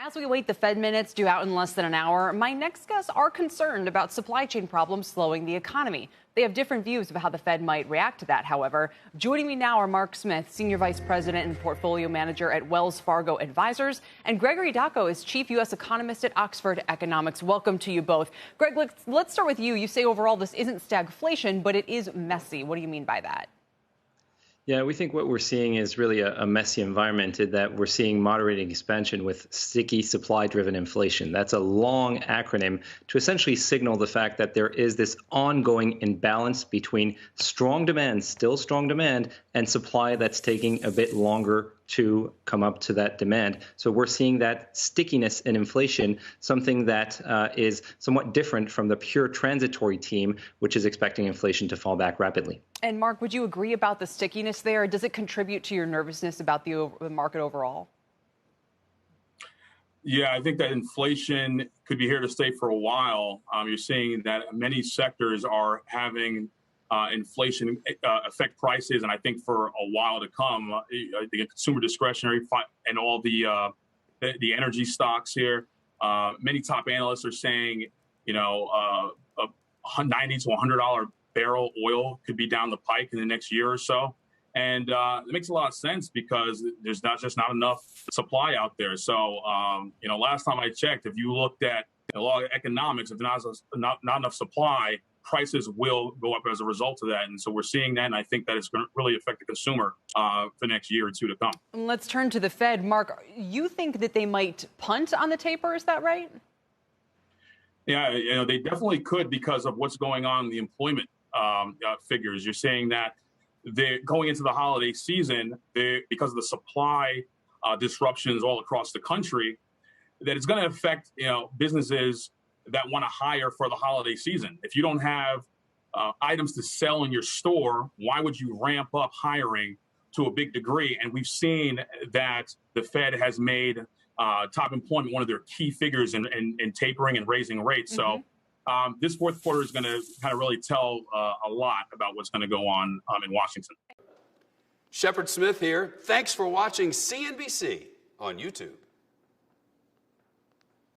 As we wait the Fed minutes due out in less than an hour, my next guests are concerned about supply chain problems slowing the economy. They have different views of how the Fed might react to that, however. Joining me now are Mark Smith, Senior Vice President and Portfolio Manager at Wells Fargo Advisors, and Gregory Dacko is Chief U.S. Economist at Oxford Economics. Welcome to you both. Greg, let's start with you. You say overall this isn't stagflation, but it is messy. What do you mean by that? Yeah, we think what we're seeing is really a messy environment in that we're seeing moderating expansion with sticky supply-driven inflation. That's a long acronym to essentially signal the fact that there is this ongoing imbalance between strong demand, still strong demand, and supply that's taking a bit longer to come up to that demand. So we're seeing that stickiness in inflation, something that is somewhat different from the pure transitory team, which is expecting inflation to fall back rapidly. And Mark, would you agree about the stickiness there? Does it contribute to your nervousness about the market overall? Yeah, I think that inflation could be here to stay for a while. You're seeing that many sectors are having inflation affect prices, and I think for a while to come, the consumer discretionary and all the energy stocks here. Many top analysts are saying, a $90 to $100 barrel oil could be down the pike in the next year or so. And it makes a lot of sense because there's not enough supply out there. So, last time I checked, if you looked at a lot of economics, if there's not enough supply, prices will go up as a result of that. And so we're seeing that, and I think that it's going to really affect the consumer for the next year or two to come. Let's turn to the Fed. Mark, you think that they might punt on the taper, is that right? Yeah, they definitely could because of what's going on in the employment figures. You're saying that they're going into the holiday season, because of the supply disruptions all across the country, that it's going to affect businesses that want to hire for the holiday season. If you don't have items to sell in your store, why would you ramp up hiring to a big degree? And we've seen that the Fed has made top employment one of their key figures in tapering and raising rates. Mm-hmm. So this fourth quarter is going to kind of really tell a lot about what's going to go on in Washington. Shepard Smith here. Thanks for watching CNBC on YouTube.